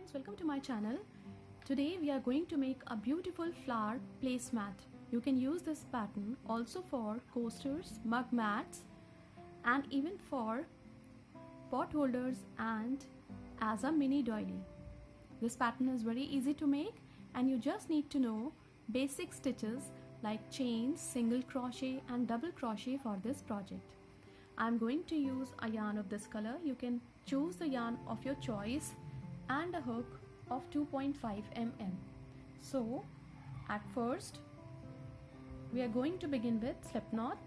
friends, welcome to my channel. Today we are going to make a beautiful flower placemat. You can use this pattern also for coasters, mug mats, and even for pot holders and as a mini doily. This pattern is very easy to make and you just need to know basic stitches like chains, single crochet and double crochet for this project. I'm going to use a yarn of this color. You can choose the yarn of your choice and a hook of 2.5 mm. So at first we are going to begin with slip knot.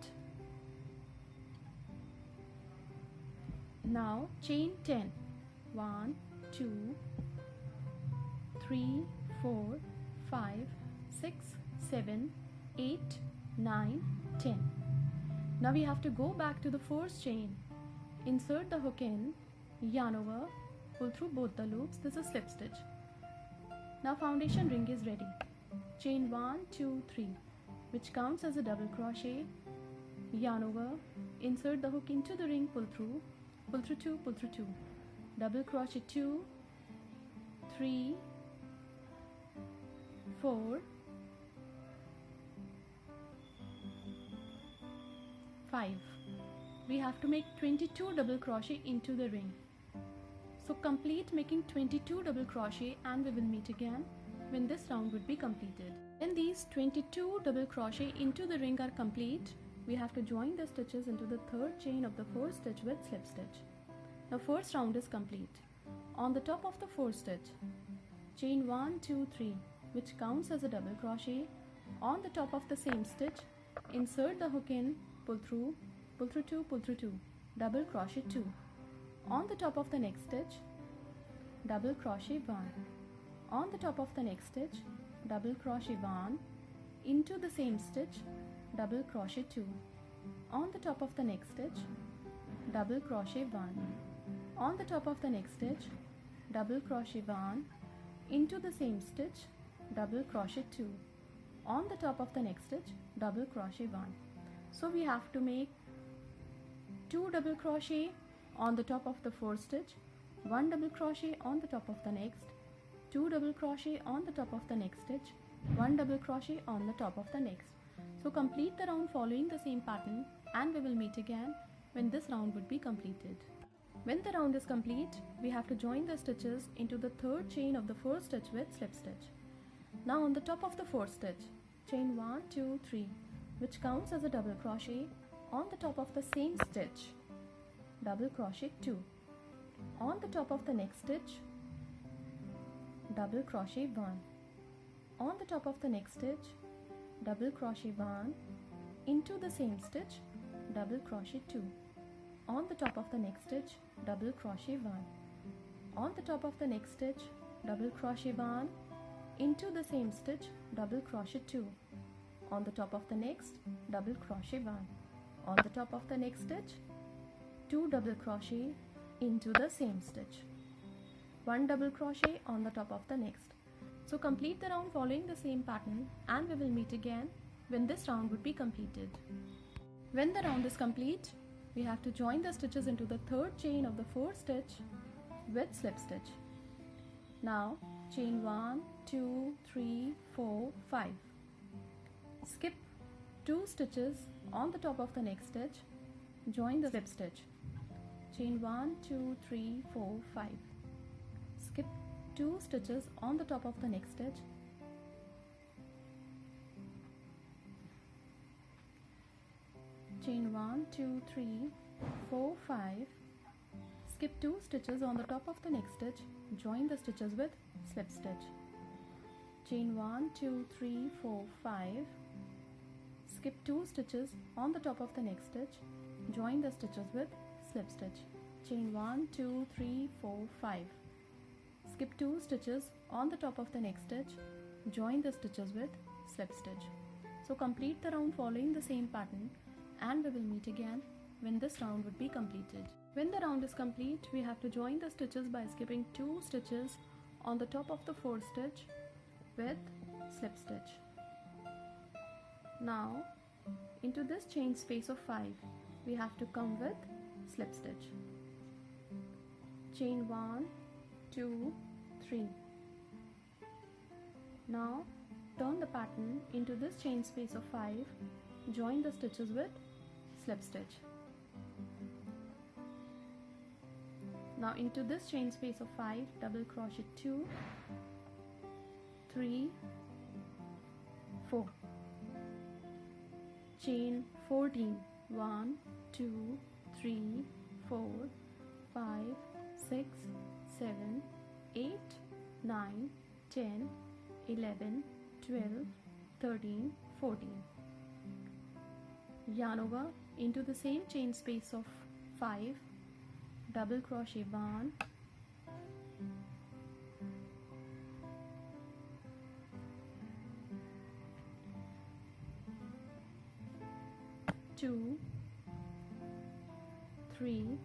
Now chain 10. 1, 2, 3, 4, 5, 6, 7, 8, 9, 10. Now we have to go back to the first chain, insert the hook in, yarn over, pull through both the loops. This is slip stitch. Now foundation ring is ready. Chain 1, 2, 3, which counts as a double crochet, yarn over, insert the hook into the ring, pull through 2, pull through 2, double crochet 2, 3, 4, 5. We have to make 22 double crochet into the ring. So complete making 22 double crochet and we will meet again when this round would be completed. When these 22 double crochet into the ring are complete, we have to join the stitches into the third chain of the first stitch with slip stitch. The first round is complete. On the top of the first stitch, chain 1, 2, 3, which counts as a double crochet. On the top of the same stitch, insert the hook in, pull through 2, pull through 2, double crochet 2. On the top of the next stitch, double crochet 1. On the top of the next stitch, double crochet 1, into the same stitch, double crochet 2. On the top of the next stitch, double crochet 1. On the top of the next stitch, double crochet 1, into the same stitch, double crochet 2. On the top of the next stitch, double crochet 1. So we have to make 2 double crochet on the top of the first stitch, 1 double crochet on the top of the next, 2 double crochet on the top of the next stitch, 1 double crochet on the top of the next. So complete the round following the same pattern and we will meet again when this round would be completed. When the round is complete, we have to join the stitches into the third chain of the first stitch with slip stitch. Now on the top of the fourth stitch, chain 1, 2, 3, which counts as a double crochet. On the top of the same stitch, double crochet 2. On the top of the next stitch, double crochet 1. On the top of the next stitch, double crochet 1, into the same stitch, double crochet 2. On the top of the next stitch, double crochet 1. On the top of the next stitch, double crochet 1, into the same stitch, double crochet 2. On the top of the next, double crochet 1. On the top of the next stitch, 2 double crochet into the same stitch, 1 double crochet on the top of the next. So complete the round following the same pattern and we will meet again when this round would be completed. When the round is complete, we have to join the stitches into the third chain of the fourth stitch with slip stitch. Now chain 1, 2, 3, 4, 5. Skip 2 stitches on the top of the next stitch, join the slip stitch. Chain 1, 2, 3, 4, 5. Skip 2 stitches on the top of the next stitch. Chain 1, 2, 3, 4, 5. Skip 2 stitches on the top of the next stitch, join the stitches with slip stitch. Chain 1, 2, 3, 4, 5. Skip 2 stitches on the top of the next stitch, join the stitches with slip stitch. Chain 1, 2, 3, 4, 5. Skip 2 stitches on the top of the next stitch, join the stitches with slip stitch. So complete the round following the same pattern and we will meet again when this round would be completed. When the round is complete, we have to join the stitches by skipping 2 stitches on the top of the fourth stitch with slip stitch. Now into this chain space of 5, we have to come with slip stitch. Chain 1, 2, 3. Now turn the pattern into this chain space of 5, join the stitches with slip stitch. Now into this chain space of 5, double crochet 2, 3, 4, chain 14, 1, 2, 3, 4, 5, 6, 7, 8, 9, 10, 11, 12, 13, 14. Yarn over into the same chain space of 5, double crochet 1, two, 3,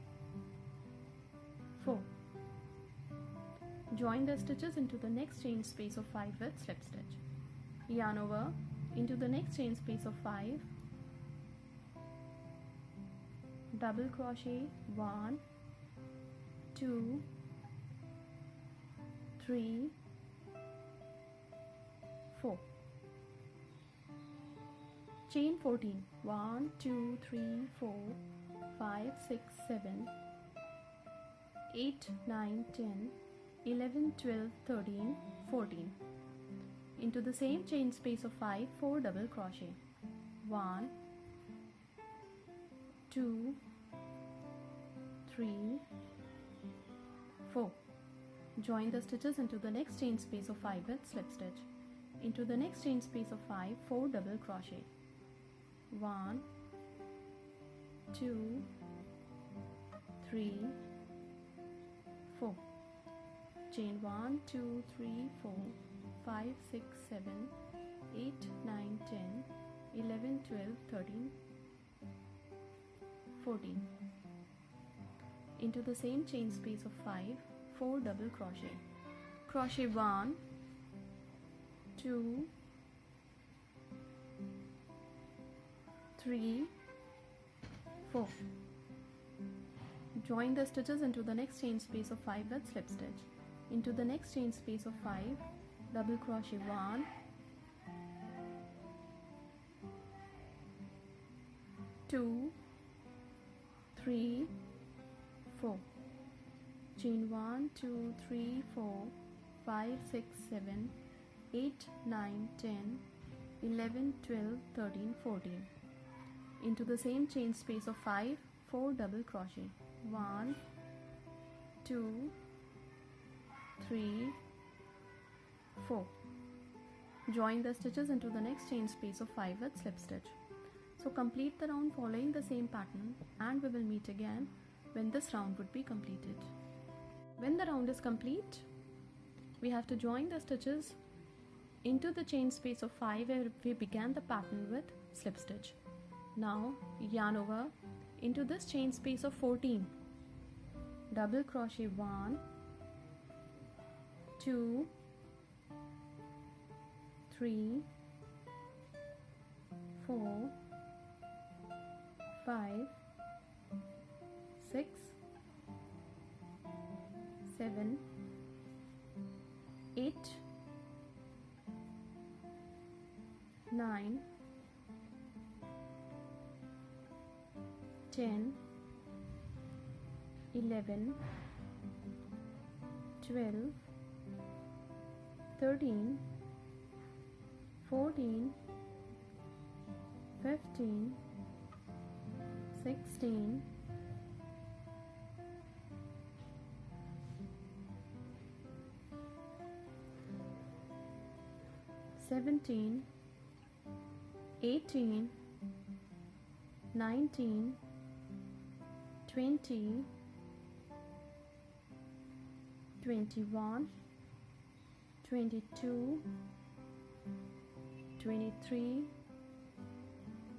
4. Join the stitches into the next chain space of 5 with slip stitch. Yarn over into the next chain space of 5, double crochet 1, 2, 3, 4. Chain 14, 1, 2, 3, 4, 5, 6, 7, 8, 9, 10, 11, 12, 13, 14. Into the same chain space of 5, 4 double crochet. 1, 2, 3, 4. Join the stitches into the next chain space of 5 with slip stitch. Into the next chain space of 5, 4 double crochet. 1, 2, 3, 4. Chain 1, 2, 3, 4, 5, 6, 7, 8, 9, 10, 11, 12, 13, 14. Into the same chain space of 5, 4 double crochet. Crochet 1, 2, 3, 4. Join the stitches into the next chain space of 5 with slip stitch. Into the next chain space of 5, double crochet 1, 2, 3, 4. Chain 1, 2, 3, 4, 5, 6, 7, 8, 9, 10, 11, 12, 13, 14. Into the same chain space of 5, 4 double crochet. 1, 2, 3, 4. Join the stitches into the next chain space of 5 with slip stitch. So complete the round following the same pattern, and we will meet again when this round would be completed. When the round is complete, we have to join the stitches into the chain space of 5 where we began the pattern with slip stitch. Now yarn over into this chain space of 14, double crochet 1, 2, 3, 4, 5, 6, 7, 8, 9, 10, 11, 12, 13, 14, 15, 16, 17, 18, 19, 20, 21, 22, 23,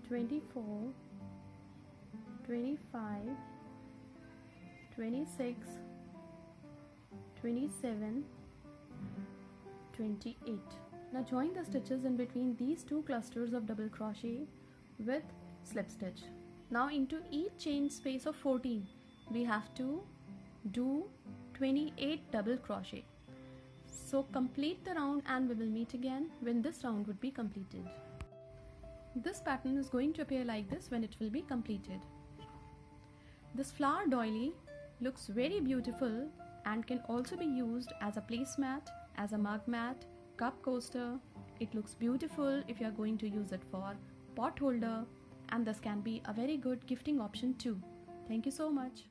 24, 25, 26, 27, 28. Now join the stitches in between these two clusters of double crochet with slip stitch. Now into each chain space of 14 we have to do 28 double crochet. So complete the round and we will meet again when this round would be completed. This pattern is going to appear like this when it will be completed. This flower doily looks very beautiful and can also be used as a placemat, as a mug mat, cup coaster. It looks beautiful if you are going to use it for pot holder, and this can be a very good gifting option too. Thank you so much.